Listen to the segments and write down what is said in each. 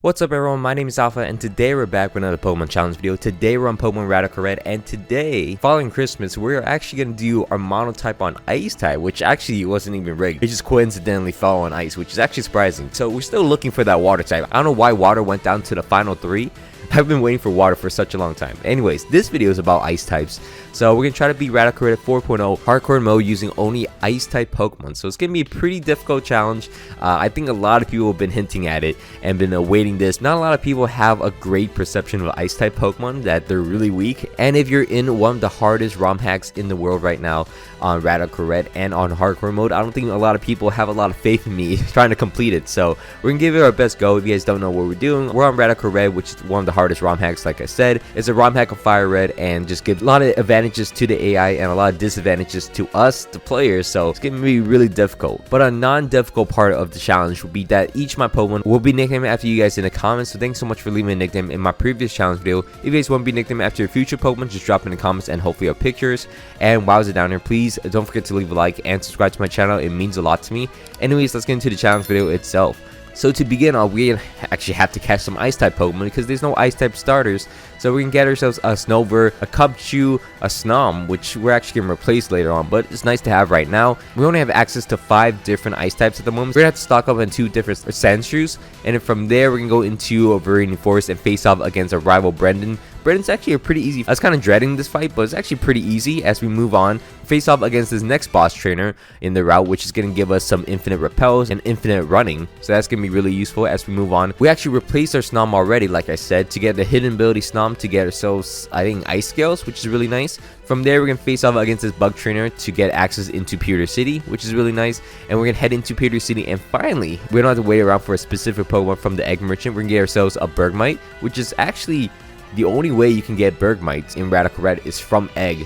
What's up everyone, my name is Alpha and today we're back with another Pokemon challenge video. Today we're on Pokemon Radical Red, and today, following Christmas, we're actually going to do our monotype on Ice type, which actually wasn't even rigged. It just coincidentally fell on Ice, which is actually surprising. So we're still looking for that Water type. I don't know why Water went down to the final 3. I've been waiting for Water for such a long time. Anyways, this video is about Ice types. So we're going to try to beat Radical Red at 4.0 hardcore mode using only Ice type Pokemon. So it's going to be a pretty difficult challenge. I think a lot of people have been hinting at it and been awaiting this. Not a lot of people have a great perception of Ice type Pokemon, that they're really weak. And if you're in one of the hardest ROM hacks in the world right now on Radical Red and on hardcore mode, I don't think a lot of people have a lot of faith in me trying to complete it. So we're going to give it our best go. If you guys don't know what we're doing, we're on Radical Red, which is one of the hardest ROM hacks. Like I said, it's a ROM hack of Fire Red and just gives a lot of advantages to the AI and a lot of disadvantages to us, the players. So it's gonna be really difficult. But a non-difficult part of the challenge will be that each of my Pokemon will be nicknamed after you guys in the comments. So thanks so much for leaving a nickname in my previous challenge video. If you guys want to be nicknamed after your future Pokemon, just drop in the comments and hopefully our pictures. And while it's down here, please don't forget to leave a like and subscribe to my channel. It means a lot to me. Anyways, let's get into the challenge video itself. So to begin, we actually have to catch some Ice type Pokemon because there's no Ice type starters. So we can get ourselves a Snover, a Cubchoo, a Snom, which we're actually going to replace later on, but it's nice to have right now. We only have access to 5 different Ice types at the moment. We're going to have to stock up on 2 different Sandshrews, and then from there we're going to go into a Viridian Forest and face off against our rival Brendan. Brendan's actually a pretty easy. I was kind of dreading this fight, but it's actually pretty easy as we move on. Face off against this next boss trainer in the route, which is going to give us some infinite repels and infinite running. So that's going to be really useful as we move on. We actually replaced our Snom already, like I said, to get the hidden ability Snom to get ourselves, I think, Ice Scales, which is really nice. From there, we're going to face off against this bug trainer to get access into Pewter City, which is really nice. And we're going to head into Pewter City, and finally, we don't have to wait around for a specific Pokemon from the Egg Merchant. We're going to get ourselves a Bergmite, which is actually the only way you can get Bergmites in Radical Red is from egg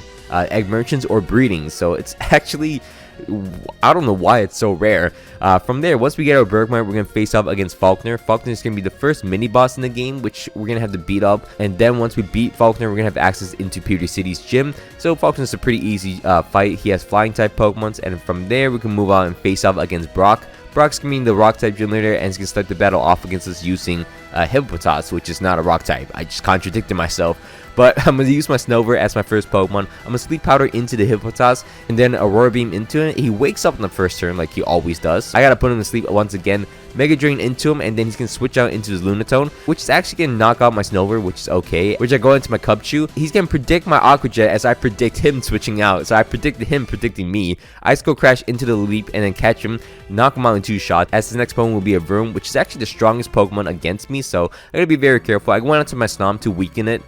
merchants or breeding. So it's actually, I don't know why it's so rare. From there, once we get our Bergmite, we're going to face off against Falkner. Falkner is going to be the first mini boss in the game, which we're going to have to beat up. And then once we beat Falkner, we're going to have access into Pewter City's gym. So Falkner is a pretty easy fight. He has flying type Pokemons. And from there, we can move on and face off against Brock. Brock's going to be the rock type gym leader, and he's going to start the battle off against us using Hippopotas, which is not a rock type. I just contradicted myself. But I'm going to use my Snover as my first Pokemon. I'm going to Sleep Powder into the Hippopotas and then Aurora Beam into it. He wakes up in the first turn like he always does. I got to put him to sleep once again. Mega Drain into him, and then he's going to switch out into his Lunatone, which is actually going to knock out my Snover, which is okay. Which I go into my Cubchoo. He's going to predict my Aqua Jet as I predict him switching out. So I predicted him predicting me. Ice Go Crash into the Leap and then catch him, knock him out in 2 shots. As his next Pokemon will be a Vroom, which is actually the strongest Pokemon against me. So I got to be very careful. I went out to my Snom to weaken it.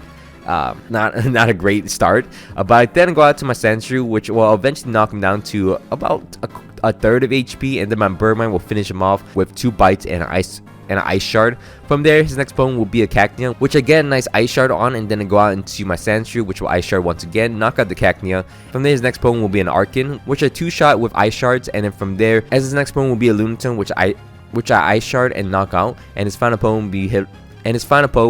Not a great start, but I then go out to my Sandshrew, which will eventually knock him down to about a third of HP, and then my Birdmine will finish him off with 2 bites and an ice shard. From there, his next Pokemon will be a Cacnea, which I get a nice ice shard on, and then I go out into my Sandshrew, which will ice shard once again, knock out the Cacnea. From there, his next Pokemon will be an Arkin, which I 2-shot with ice shards, and then from there, as his next Pokemon will be a Lunatone, which I ice shard and knock out, and his final Pokemon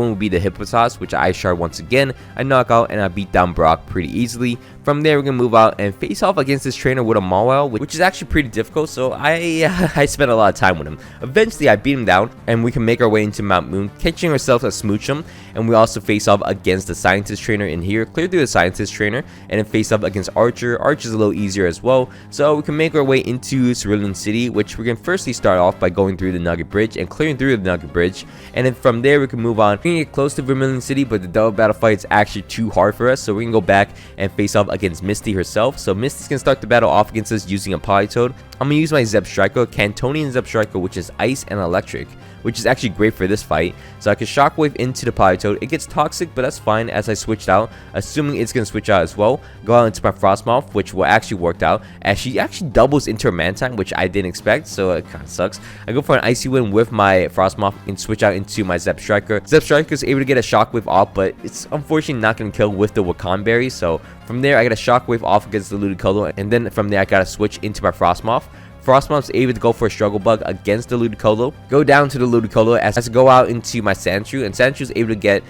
will be the Hippopotas, which I ice shard once again. I knock out and I beat down Brock pretty easily. From there, we're going to move out and face off against this trainer with a Mawile, which is actually pretty difficult, so I spent a lot of time with him. Eventually, I beat him down, and we can make our way into Mount Moon, catching ourselves a Smoochum, and we also face off against the Scientist trainer in here, clear through the Scientist trainer, and then face off against Archer. Archer's a little easier as well, so we can make our way into Celadon City, which we're going to firstly start off by going through the Nugget Bridge and clearing through the Nugget Bridge, and then from there, we can move on. We can get close to Vermilion City, but the double battle fight is actually too hard for us, so we can go back and face off against Misty herself. So Misty's gonna start the battle off against us using a Politoed. I'm gonna use my Zebstrika, Cantonian Zebstrika, which is ice and electric, which is actually great for this fight. So I can Shockwave into the Politoed. It gets toxic, but that's fine as I switched out, assuming it's going to switch out as well. Go out into my Frostmoth, which will actually work out, as she actually doubles into her Mantine, which I didn't expect, so it kind of sucks. I go for an Icy Wind with my Frostmoth and switch out into my Zebstrika. Zebstrika is able to get a Shockwave off, but it's unfortunately not going to kill with the Wakan Berry. So from there, I got a Shockwave off against the Ludicolo, and then from there, I got to switch into my Frostmoth. Frostmoth's able to go for a Struggle Bug against the Ludicolo. Go down to the Ludicolo as I go out into my Sandshrew, and Sandshrew is able to get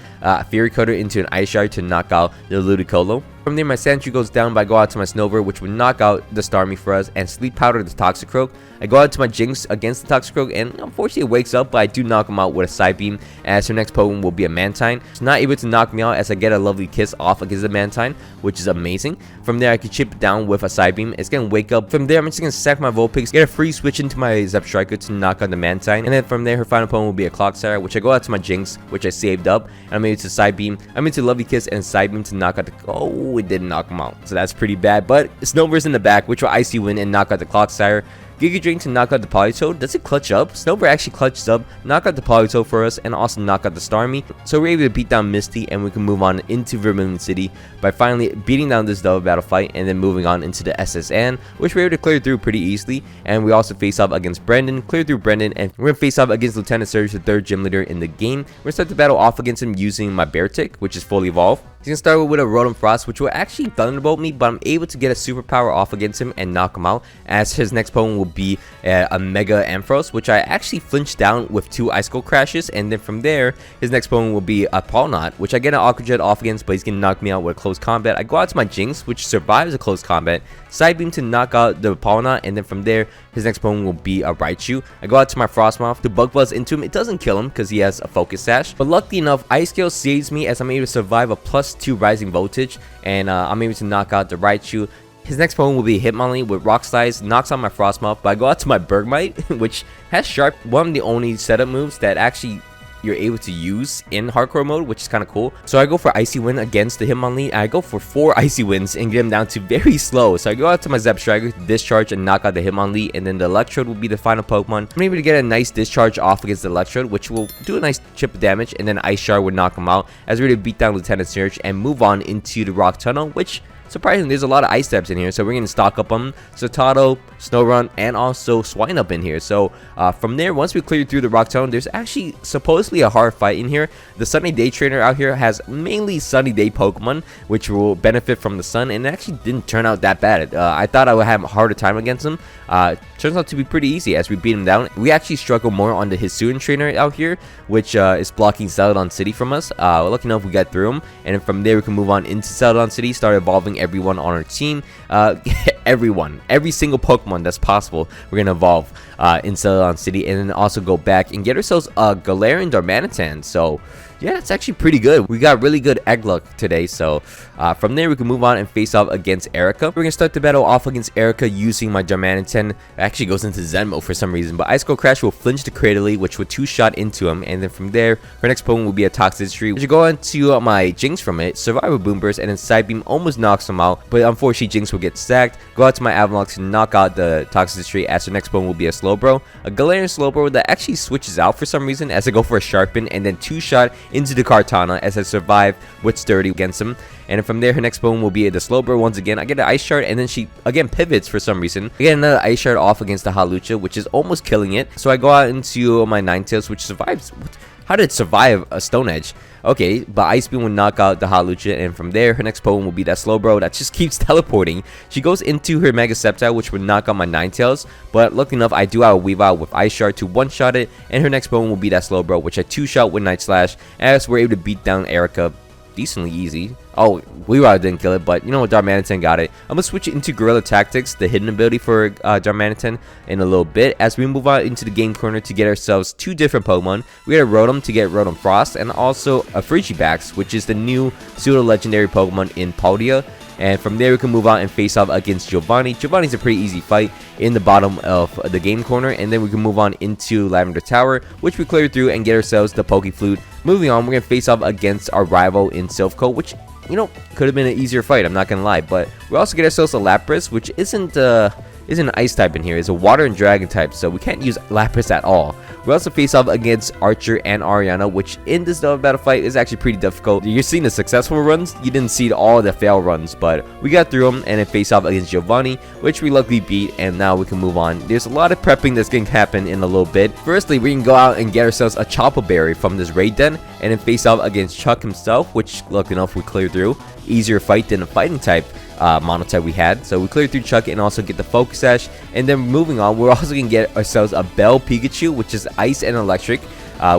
Fury Cutter into an Ice Shard to knock out the Ludicolo. From there, my Sandshrew goes down, but I go out to my Snover, which would knock out the Starmie for us, and Sleep Powder the Toxicroak. I go out to my Jinx against the Toxicroak, and unfortunately it wakes up, but I do knock him out with a Side Beam, as her next Pokemon will be a Mantine. It's not able to knock me out as I get a lovely Kiss off against the Mantine, which is amazing. From there, I can chip it down with a Side Beam. It's gonna wake up. From there, I'm just gonna sack my Vulpix, get a free switch into my Zepstrika to knock out the Mantine, and then from there, her final Pokemon will be a Clocksire, which I go out to my Jinx, which I saved up, and I'm able to Side Beam. I'm into Lovely Kiss and Side Beam to knock out the... Oh, it didn't knock him out. So that's pretty bad, but Snover's in the back, which will Icy Wind and knock out the Clocksire. Giga Drain to knock out the Politoed. Does it clutch up? Snover actually clutches up, knock out the Politoed for us, and also knock out the Starmie. So we're able to beat down Misty, and we can move on into Vermilion City by finally beating down this double battle fight, and then moving on into the SSN, which we're able to clear through pretty easily. And we also face off against Brendan, clear through Brendan, and we're gonna face off against Lieutenant Surge, the third gym leader in the game. We're gonna start the battle off against him using my Beartic, which is fully evolved. He's gonna start with a Rotom Frost, which will actually Thunderbolt me, but I'm able to get a superpower off against him and knock him out, as his next Pokemon will be a Mega Ampharos, which I actually flinched down with 2 Ice Cold Crashes, and then from there, his next Pokemon will be a Palnot, which I get an Aqua Jet off against, but he's gonna knock me out with close combat. I go out to my Jinx, which survives a close combat, Side Beam to knock out the Palnot, and then from there, his next Pokemon will be a Raichu. I go out to my Frostmoth to Bug Buzz into him. It doesn't kill him because he has a Focus Sash, but luckily enough, Ice Scale saves me as I'm able to survive a +2 Rising Voltage, and I'm able to knock out the Raichu. His next Pokemon will be Hitmonlee with Rock Slice, knocks out my Frostmoth, but I go out to my Bergmite, which has Sharp, one of the only setup moves that actually you're able to use in hardcore mode, which is kind of cool. So I go for Icy Wind against the Hitmonlee, and I go for 4 Icy Winds and get him down to very slow. So I go out to my Zepstrika, discharge and knock out the Hitmonlee, and then the Electrode will be the final Pokemon. I'm able to get a nice discharge off against the Electrode, which will do a nice chip of damage, and then Ice Shard would knock him out as we're going to beat down Lieutenant Surge and move on into the Rock Tunnel, which surprisingly, there's a lot of ice steps in here, so we're going to stock up on Sotato, Snorunt, and also Swine up in here. So from there, once we clear through the Rock Tunnel, there's actually supposedly a hard fight in here. The Sunny Day Trainer out here has mainly Sunny Day Pokemon, which will benefit from the sun, and it actually didn't turn out that bad. I thought I would have a harder time against him. Turns out to be pretty easy as we beat him down. We actually struggle more on the Hisuian Trainer out here, which is blocking Celadon City from us. Lucky enough, we got through him, and then from there, we can move on into Celadon City, start evolving everyone on our team. Every single Pokemon that's possible, we're gonna evolve in Celadon City, and then also go back and get ourselves a Galarian Darmanitan. So yeah, it's actually pretty good. We got really good egg luck today, so from there we can move on and face off against Erica. We're gonna start the battle off against Erica using my Darmanitan. It actually goes into Zen mode for some reason, but Ice Cold Crash will flinch the Cradily, which will 2-shot into him, and then from there, our next Pokemon will be a Toxicity, which will go into my Jinx from it, survive a Boom Burst, and then Side Beam almost knocks him out, but unfortunately Jinx will get sacked. Go out to my Avalok to knock out the Toxicity, as the next Pokemon will be a Slowbro. A Galarian Slowbro that actually switches out for some reason as I go for a Sharpen, and then 2-shot into the Kartana as I survive with Sturdy against him. And from there, her next Pokemon will be the Slowbro once again. I get an Ice Shard, and then she again pivots for some reason. I get another Ice Shard off against the Hawlucha, which is almost killing it. So I go out into my Ninetales, which survives. How did it survive a Stone Edge? Okay, but Ice Beam will knock out the Hawlucha, and from there, her next Pokemon will be that Slowbro that just keeps teleporting. She goes into her Mega Sceptile, which would knock out my Ninetales, but lucky enough, I do have a Weavile with Ice Shard to one-shot it, and her next Pokemon will be that Slowbro, which I 2-shot with Night Slash, as we're able to beat down Erica decently easy. Oh, Weavile didn't kill it, but you know what, Darmanitan got it. I'm gonna switch it into Guerrilla Tactics, the hidden ability for Darmanitan, in a little bit, as we move on into the game corner to get ourselves 2 different Pokemon. We got a Rotom to get Rotom Frost, and also a Frigibax, which is the new pseudo-legendary Pokemon in Paldea. And from there, we can move on and face off against Giovanni. Giovanni's a pretty easy fight in the bottom of the game corner. And then we can move on into Lavender Tower, which we clear through and get ourselves the Pokeflute. Moving on, we're going to face off against our rival in Silph Co, which, you know, could have been an easier fight, I'm not going to lie. But we also get ourselves a Lapras, which isn't an ice type in here. It's a water and dragon type, so we can't use Lapras at all. We also face off against Archer and Ariana, which in this double battle fight is actually pretty difficult. You're seeing the successful runs, you didn't see all the fail runs, but we got through them and then face off against Giovanni, which we luckily beat, and now we can move on. There's a lot of prepping that's going to happen in a little bit. Firstly, we can go out and get ourselves a Chople Berry from this raid den, and then face off against Chuck himself, which lucky enough we cleared through. Easier fight than a fighting type monotype we had, so we cleared through Chuck and also get the Focus Sash. And then moving on, we're also gonna get ourselves a Bell Pikachu, which is ice and electric.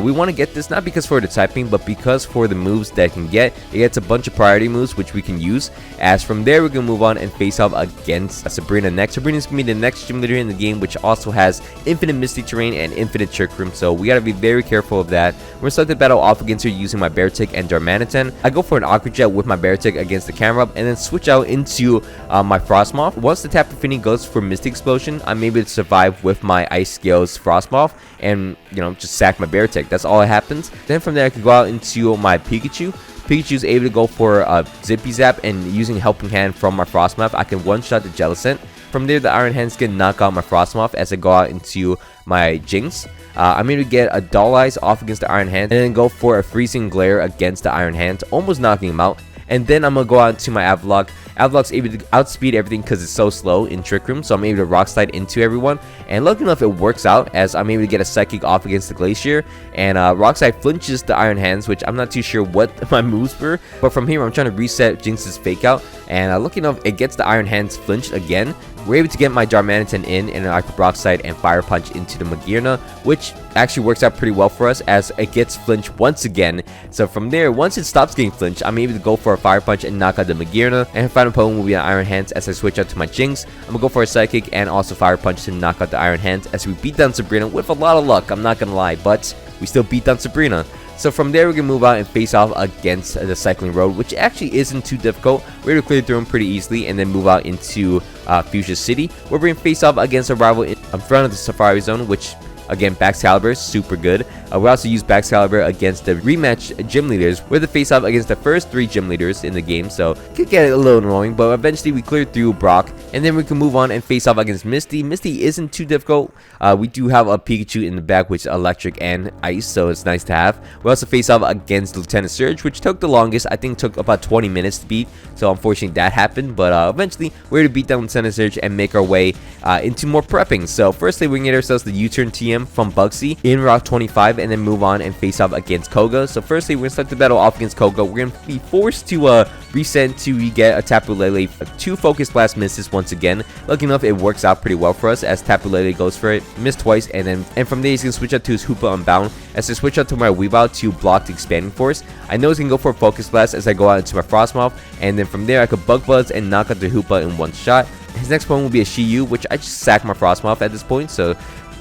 We want to get this not because for the typing, but because for the moves that it can get. It gets a bunch of priority moves which we can use. As from there, we're going to move on and face off against Sabrina next. Sabrina is going to be the next gym leader in the game, which also has infinite Misty terrain and infinite trick room, so we got to be very careful of that. We're going to start the battle off against her using my bear tick and Darmanitan. I go for an aqua jet with my bear tick against the camera and then switch out into my Frostmoth. Once the tap affinity goes for Misty explosion, I'm able to survive with my ice scales Frostmoth and, you know, just sack my bear tick. That's all that happens. Then from there, I can go out into my Pikachu. Pikachu is able to go for a Zippy Zap, and using Helping Hand from my Frostmoth, I can one-shot the Jellicent. From there, the Iron Hand's gonna knock out my Frostmoth as I go out into my Jinx. I'm able to get a Doll Eyes off against the Iron Hand, and then go for a Freezing Glare against the Iron Hand, almost knocking him out. And then I'm gonna go out to my Avalok. Avalok's able to outspeed everything because it's so slow in Trick Room, so I'm able to Rock Slide into everyone. And lucky enough, it works out as I'm able to get a Psychic off against the Glacier. And Rock Slide flinches the Iron Hands, which I'm not too sure what my moves were. But from here, I'm trying to reset Jinx's Fake Out. And lucky enough, it gets the Iron Hands flinched again. We're able to get my Darmanitan in, and I can Rock Slide and Fire Punch into the Magearna, which actually works out pretty well for us as it gets flinched once again. So from there, once it stops getting flinched, I'm able to go for a Fire Punch and knock out the Magearna. And final opponent will be an Iron Hands as I switch out to my Jinx. I'm gonna go for a Psychic and also Fire Punch to knock out the Iron Hands as we beat down Sabrina with a lot of luck, I'm not gonna lie, but we still beat down Sabrina. So from there, we can move out and face off against the Cycling Road, which actually isn't too difficult. We're able to clear through them pretty easily, and then move out into Fuchsia City, where we're going to face off against a rival in front of the Safari Zone, which, again, Baxcalibur is super good. We also use Baxcalibur against the rematch gym leaders, where the face off against the first 3 gym leaders in the game, so it could get a little annoying, but eventually we clear through Brock, and then we can move on and face off against Misty. Misty isn't too difficult. We do have a Pikachu in the back, which is electric and ice, so it's nice to have. We also face off against Lieutenant Surge, which took the longest. I think took about 20 minutes to beat, so unfortunately that happened, but eventually we're able to beat down Lieutenant Surge and make our way into more prepping. So firstly, we can get ourselves the U-turn TM from Bugsy in Route 25, and then move on and face off against Koga. So firstly, we're going to start the battle off against Koga. We're going to be forced to reset to get a Tapu Lele, 2 Focus Blast misses once again. Lucky enough, it works out pretty well for us as Tapu Lele goes for it, missed twice, and from there he's going to switch out to his Hoopa Unbound as I switch out to my Weavile to block the Expanding Force. I know he's going to go for a Focus Blast as I go out into my Frostmoth, and then from there I could Bug Buzz and knock out the Hoopa in one shot. His next opponent will be a Shiyu, which I just sacked my Frostmoth at this point, so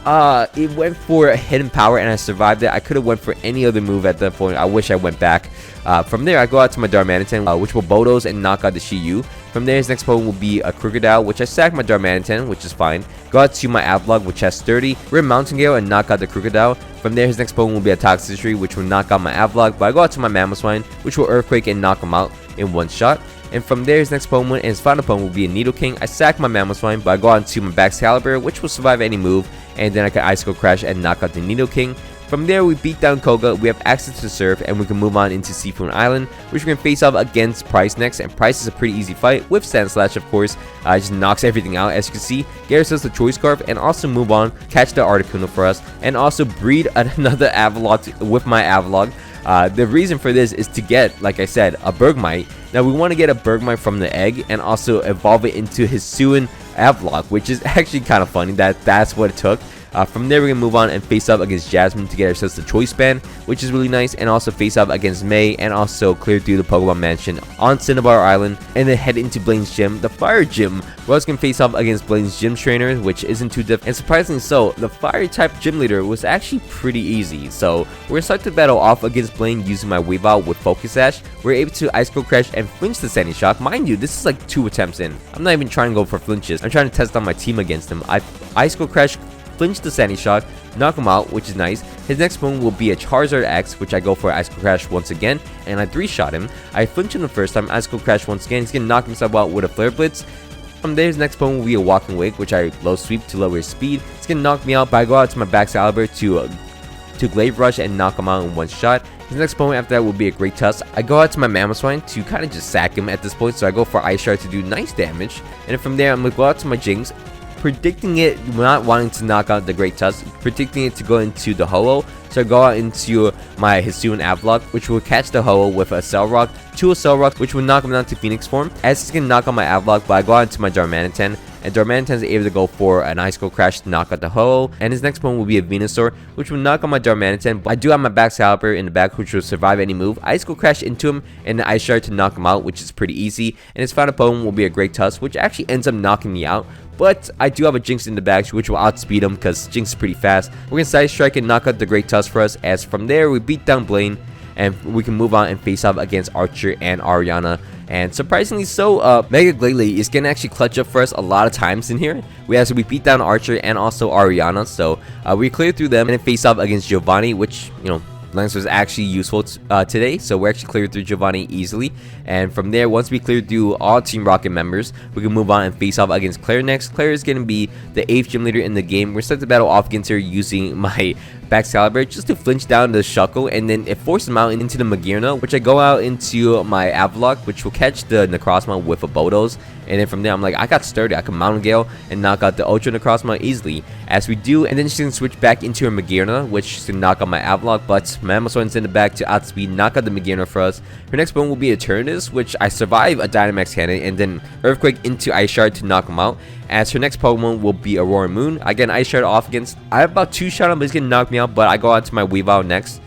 it went for a Hidden Power and I survived it. I could have went for any other move at that point. I wish I went back. From there, I go out to my Darmanitan, which will Bodos and knock out the Shiyu. From there, his next opponent will be a Crocodile, which I sack my Darmanitan, which is fine. Go out to my Avalok, which has 30. Rim Mountain Gale and knock out the Crocodile. From there, his next opponent will be a Toxicity, which will knock out my Avalok. But I go out to my Mamoswine, which will Earthquake and knock him out in one shot. And from there, his next opponent and his final opponent will be a Nidoking. I sack my Mamoswine, but I go out to my Baxcalibur, which will survive any move. And then I can Icicle Crash and knock out the Nidoking. From there, we beat down Koga, we have access to Surf, and we can move on into Seafood Island, which we're going to face off against Price next. And Price is a pretty easy fight with Sand Slash, of course. Just knocks everything out, as you can see. Get ourselves the Choice Scarf, and also move on, catch the Articuno for us, and also breed another Avalok with my Avalok. The reason for this is to get, like I said, a Bergmite. Now, we want to get a Bergmite from the egg and also evolve it into Hisuian Avalok, which is actually kind of funny that that's what it took. From there, we're going to move on and face up against Jasmine to get ourselves the Choice Band, which is really nice, and also face up against May, and also clear through the Pokemon Mansion on Cinnabar Island, and then head into Blaine's gym, the Fire Gym. We're also going to face off against Blaine's gym trainer, which isn't too difficult, and surprisingly so, the Fire type gym leader was actually pretty easy. So we're going to start the battle off against Blaine using my Weavile with Focus Sash. We're able to Icicle Crash and flinch the Sandy Shock. Mind you, this is like 2 attempts in. I'm not even trying to go for flinches. I'm trying to test out my team against him. I Icicle Crash, flinch the Sandy Shock, knock him out, which is nice. His next opponent will be a Charizard X, which I go for Icicle Crash once again, and I 3-shot him. I flinch him the first time, Icicle Crash once again. He's gonna knock himself out with a Flare Blitz. From there, his next opponent will be a Walking Wake, which I low sweep to lower his speed. It's gonna knock me out, but I go out to my Baxcalibur to Glaive Rush and knock him out in one shot. His next opponent after that will be a Great Tusk. I go out to my Mamoswine to kind of just sack him at this point, so I go for Ice Shard to do nice damage. And then from there, I'm gonna go out to my Jinx, predicting it, not wanting to knock out the Great Tusk, predicting it to go into the Ho-Oh. So I go out into my Hisuian Avalok, which will catch the Ho-Oh with a Cell Rock to a Cell Rock, which will knock him down to Phoenix form. As it's going to knock on my Avalok, but I go out into my Darmanitan, and Darmanitan is able to go for an Ice Cold Crash to knock out the Ho, and his next one will be a Venusaur, which will knock on my Darmanitan, but I do have my Baxcalibur in the back, which will survive any move. Ice Cold Crash into him, and the Ice Shard to knock him out, which is pretty easy, and his final opponent will be a Great Tusk, which actually ends up knocking me out. But I do have a Jinx in the back, which will outspeed him because Jinx is pretty fast. We're going to Side Strike and knock out the Great Tusk for us, as from there we beat down Blaine, and we can move on and face off against Archer and Ariana. And surprisingly so, Mega Glalie is going to actually clutch up for us a lot of times in here. We beat down Archer and also Ariana, so we clear through them and then face off against Giovanni, which, you know, Lance was actually useful today, so we're actually cleared through Giovanni easily. And from there, once we clear through all Team Rocket members, we can move on and face off against Clair next. Clair is going to be the 8th gym leader in the game. We're going to start the battle off against her using my Baxcalibur just to flinch down the Shuckle, and then it forces him out into the Magearna, which I go out into my Avalok, which will catch the Necrozma with a Bodos. And then from there, I'm like, I got sturdy. I can Mountain Gale and knock out the Ultra Necrozma easily, as we do. And then she's going to switch back into her Magearna, which she's going to knock out my Avalok, but my Amazon's in the back to outspeed, knock out the Magearna for us. Her next one will be Eternus, which I survive a Dynamax Cannon, and then Earthquake into Ice Shard to knock him out. As her next Pokemon will be Aurora Moon. I get an Ice Shard off against. I have about 2 shot on, but he's going to knock me out, but I go out to my Weavile next.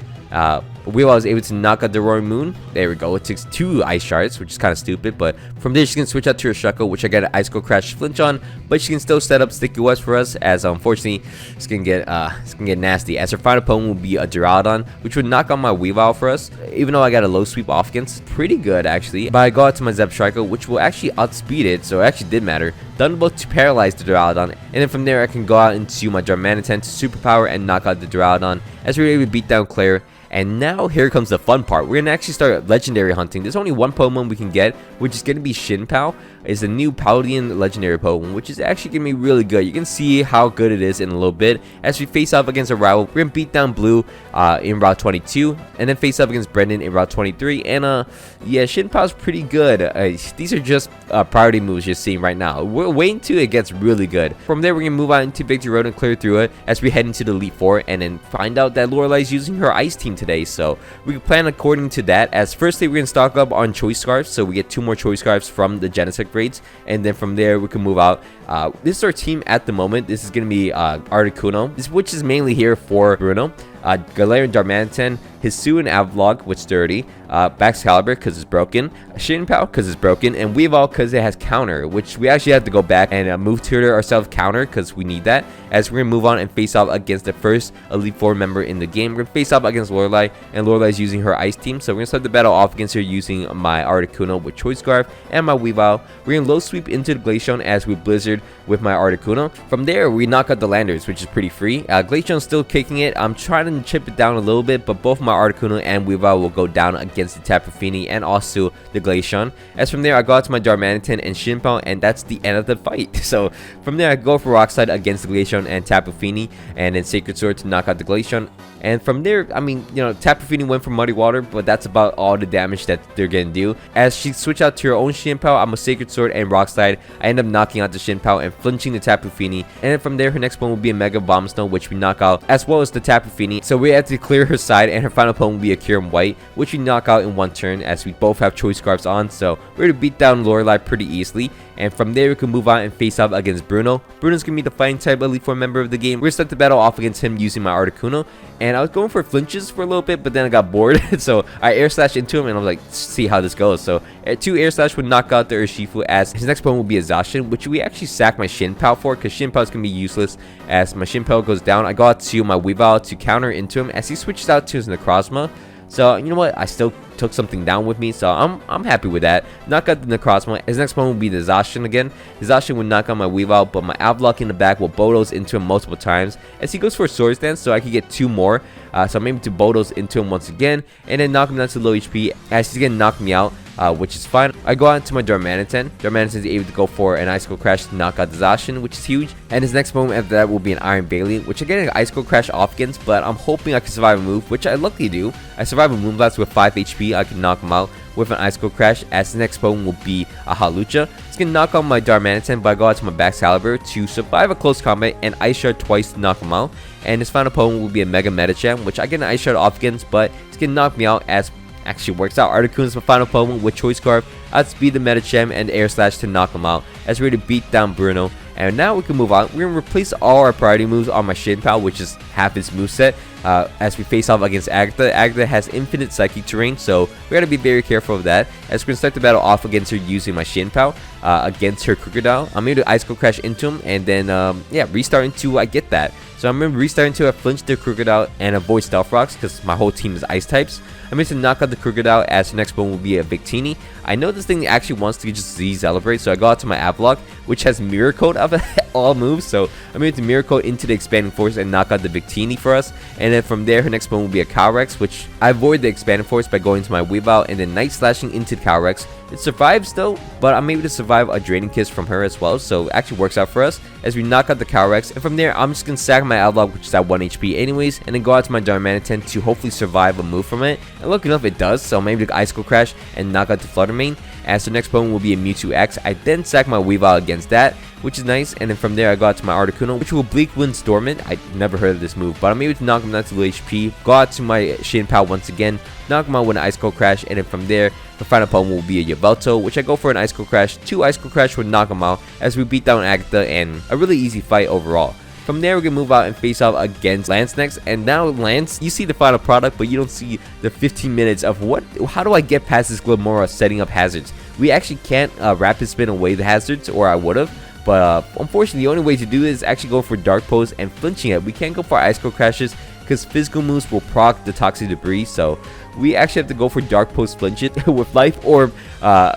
Weavile is able to knock out the Roaring Moon. There we go. It takes 2 Ice Shards, which is kind of stupid. But from there, she can switch out to her Shuckle, which I get an Ice Cold Crash flinch on. But she can still set up Sticky Webs for us, as unfortunately, it's gonna get nasty. As her final opponent will be a Duraludon, which would knock on my Weavile for us. Even though I got a low sweep off against, pretty good actually. But I go out to my Zebstrika, which will actually outspeed it, so it actually did matter. Thunderbolt to paralyze the Duraludon, and then from there I can go out into my Darmanitan to superpower and knock out the Duraludon, as we're able to beat down Clair. And now here comes the fun part. We're gonna actually start legendary hunting. There's only one Pokemon we can get, which is gonna be Shinpao. It's a new Paldean legendary Pokemon, which is actually gonna be really good. You can see how good it is in a little bit as we face off against a rival. We're gonna beat down Blue in Route 22, and then face up against Brendan in Route 23. And yeah, Shinpao's pretty good. These are just priority moves you're seeing right now. We're waiting till it gets really good. From there, we're gonna move on into Victory Road and clear through it as we head into the Elite Four, and then find out that Lorelei is using her Ice Team today. So we can plan according to that. As firstly, we're gonna stock up on Choice Scarves, so we get 2 more Choice Scarves from the Genesect raids, and then from there we can move out. This is our team at the moment. This is gonna be Articuno, which is mainly here for Bruno. Galarian Darmanitan, Hisu and Avalok with Sturdy, Baxcalibur because it's broken, Shinpao because it's broken, and Weavile because it has counter, which we actually have to go back and move tutor ourselves counter because we need that, as we're going to move on and face off against the first Elite Four member in the game. We're going to face off against Lorelei, and Lorelei is using her Ice Team, so we're going to start the battle off against her using my Articuno with Choice Scarf and my Weavile. We're going to low sweep into the Glaceon as we Blizzard with my Articuno. From there, we knock out the Landers, which is pretty free. Glaceon's still kicking it. I'm trying to chip it down a little bit, but both my Articuno and Weavile will go down against the Tapu Fini and also the Glaceon. As from there, I go out to my Darmanitan and Shinpao, and that's the end of the fight. So from there, I go for Rock Slide against the Glaceon and Tapu Fini, and then Sacred Sword to knock out the Glaceon. And from there, I mean, you know, Tapu Fini went for Muddy Water, but that's about all the damage that they're gonna do. As she switched out to her own Shinpao, I'm a Sacred Sword and Rock Slide. I end up knocking out the Shinpao and flinching the Tapu Fini. And then from there, her next one will be a Mega Bomb Snow, which we knock out, as well as the Tapu Fini. So we have to clear her side, and her final opponent will be a Kyurem White, which we knock out in 1 turn, as we both have Choice Scarves on. So we're gonna beat down Lorelei pretty easily. And from there, we can move on and face off against Bruno. Bruno's gonna be the fighting type Elite Four member of the game. We're gonna start the battle off against him using my Articuno. And I was going for flinches for a little bit, but then I got bored. So I Air Slash into him, and I was like, see how this goes. So 2 Air Slash would knock out the Urshifu, as his next opponent will be a Zacian, which we actually sack my Shinpao for, because Shinpao's gonna be useless. As my Shinpao goes down, I go out to my Weavile to counter into him as he switches out to his Necrozma. So, you know what? I still took something down with me, so I'm happy with that. Knock out the Necrozma. His next one will be the Zacian again. The Zacian would knock out my Weavile, but my Avalok in the back will Bodos into him multiple times as he goes for a Swords Dance, so I could get 2 more. So I'm able to Bodos into him once again, and then knock him down to low HP as he's gonna knock me out. Which is fine. I go out to my Darmanitan. Darmanitan is able to go for an Ice Cold Crash to knock out the Zacian, which is huge. And his next moment after that will be an Iron Bailey, which I get an Ice Cold Crash off against, but I'm hoping I can survive a move, which I luckily do. I survive a Moonblast with 5 HP. I can knock him out with an Ice Cold Crash, as the next opponent will be a Halucha. It's gonna knock out my Darmanitan, but I go out to my Baxcalibur to survive a close combat and Ice Shard twice to knock him out. And his final opponent will be a Mega Medicham, which I get an Ice Shard off against, but it's gonna knock me out, as actually works out. Articuno's my final opponent with Choice Scarf. Outspeed the Medicham and Air Slash to knock him out, as we're to beat down Bruno. And now we can move on. We're going to replace all our priority moves on my Shin Pal, which is half his moveset. As we face off against Agatha. Agatha has infinite psychic terrain, so we gotta be very careful of that. As we're gonna start the battle off against her using my Shin Pal against her Crocodile. I'm able to Ice Cold Crash into him, and then yeah, restart into I get that. So I'm gonna restart into a flinch the Crocodile and avoid Stealth Rocks because my whole team is Ice types. I'm going to knock out the Crocodile as the next one will be a Victini. I know this thing actually wants to just Z-Celebrate, so I go out to my Avalok, which has Mirror Coat of all moves. So I'm going to Mirror Coat into the Expanding Force and knock out the Victini for us. And then from there, her next one will be a Calyrex, which I avoid the Expanding Force by going to my Weavile and then Night Slashing into the Calyrex. It survives though, but I'm able to survive a Draining Kiss from her as well, so it actually works out for us as we knock out the Calyrex. And from there, I'm just going to sack my Avalok, which is at 1 HP anyways, and then go out to my Darmanitan to hopefully survive a move from it. And lucky enough, it does, so I'm able to Ice Cold Crash and knock out the Flutter Mane. As the next opponent will be a Mewtwo X, I then sack my Weavile against that, which is nice. And then from there, I go out to my Articuno, which will Bleak Wind Stormant. I never heard of this move, but I'm able to knock him down to low HP. Go out to my Shin Pal once again, knock him out with an Ice Cold Crash, and then from there, the final opponent will be a Yveltal, which I go for an Ice Cold Crash. 2 Ice Cold Crash would knock him out as we beat down Agatha, and a really easy fight overall. From there, we're going to move out and face off against Lance next. And now Lance, you see the final product, but you don't see the 15 minutes of how do I get past this Glamora setting up hazards. We actually can't rapid spin away the hazards, or I would have. But unfortunately, the only way to do it is actually go for Dark Pose and flinching it. We can't go for Ice Cold Crashes because physical moves will proc the Toxic Debris. So we actually have to go for Dark Pose flinch it with Life Orb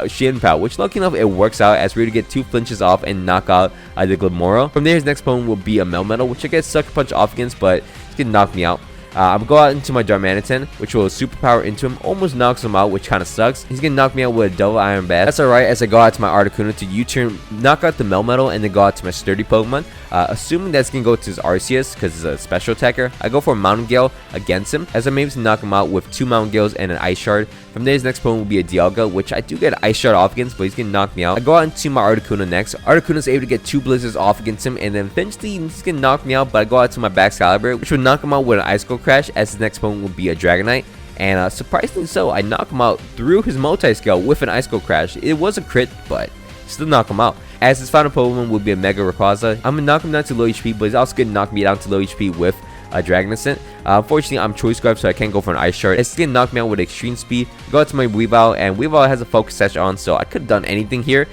Shin Pal, which lucky enough it works out as we're to get 2 flinches off and knock out the Glamora. From there, his next opponent will be a Melmetal, which I get Sucker Punch off against, but it's gonna knock me out. I'm going to go out into my Darmanitan, which will superpower into him, almost knocks him out, which kind of sucks. He's going to knock me out with a Double Iron Bat. That's alright, as I go out to my Articuno to U-turn, knock out the Melmetal, and then go out to my Sturdy Pokemon. Assuming that's going to go to his Arceus, because it's a special attacker, I go for a Mountain Gale against him, as I'm able to knock him out with 2 Mountain Gales and an Ice Shard. From there, his next opponent will be a Dialga, which I do get an Ice Shard off against, but he's going to knock me out. I go out into my Articuno next. Articuno is able to get 2 Blizzards off against him, and then eventually he's going to knock me out, but I go out to my Baxcalibur, which would knock him out with an Ice Cold Crash, as his next opponent will be a Dragonite. And surprisingly so, I knock him out through his multi-scale with an Ice Cold Crash. It was a crit, but still knock him out. As his final Pokemon will be a Mega Rayquaza. I'm going to knock him down to low HP, but he's also going to knock me down to low HP with a Dragon Ascent. Unfortunately, I'm Choice Scarf, so I can't go for an Ice Shard. It's going to knock me out with Extreme Speed. Go out to my Weavile, and Weavile has a Focus Sash on, so I could have done anything here.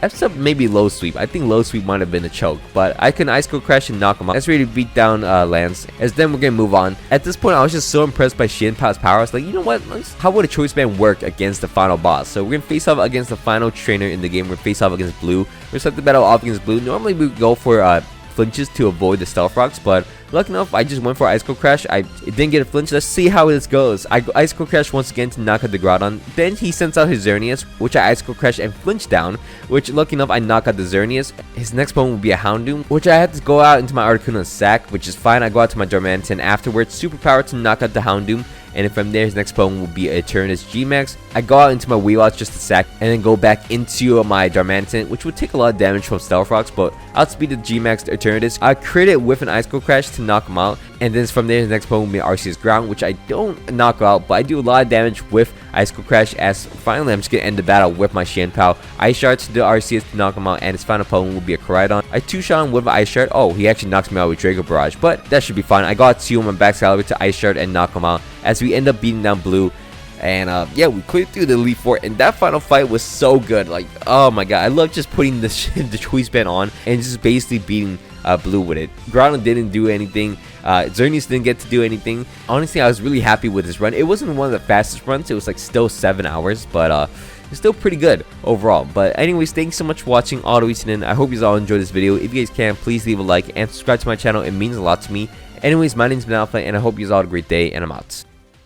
Except maybe Low Sweep. I think Low Sweep might have been a choke, but I can Ice Cold Crash and knock him out. That's ready to beat down Lance. As then we're going to move on. At this point, I was just so impressed by Shin Pal's power. I was like, you know what? How would a Choice Band work against the final boss? So we're going to face off against the final trainer in the game. We're going to face off against Blue. We're going to start the battle off against Blue. Normally, we go for flinches to avoid the Stealth Rocks, but lucky enough, I just went for Ice Cold Crash. It didn't get a flinch. Let's see how this goes. I Ice Cold Crash once again to knock out the Groudon. Then he sends out his Xerneas, which I Ice Cold Crash and flinch down, which lucky enough I knock out the Xerneas. His next opponent will be a Houndoom, which I had to go out into my Articuno sack, which is fine. I go out to my Darmanitan afterwards, superpower to knock out the Houndoom. And then from there, his next opponent will be a Eternatus G-Max. I go out into my Weavile just to sack, and then go back into my Darmanitan, which would take a lot of damage from Stealth Rocks, but outspeed the G-Max to Eternatus. I crit it with an Ice Cold Crash to knock him out. And then from there, his next opponent will be Arceus Ground, which I don't knock out, but I do a lot of damage with Ice Cold Crash, as finally I'm just going to end the battle with my Shin Pal. Ice Shard to the Arceus to knock him out, and his final opponent will be a Koraidon. I 2-shot him with an Ice Shard. Oh, he actually knocks me out with Draco Barrage, but that should be fine. I got 2 on my Baxcalibur to Ice Shard and knock him out, as we end up beating down Blue. And yeah, we cleared through the Elite Four, and that final fight was so good. Like, oh my god, I love just putting the Choice Band on and just basically beating Blue with it. Groudon didn't do anything. Xerneas didn't get to do anything. Honestly, I was really happy with this run. It wasn't one of the fastest runs. It was like still 7 hours, but it's still pretty good overall. But anyways, thanks so much for watching all the way to the end. I hope you all enjoyed this video. If you guys can, please leave a like and subscribe to my channel. It means a lot to me. Anyways, my name's been Alpha, and I hope you all had a great day, and I'm out.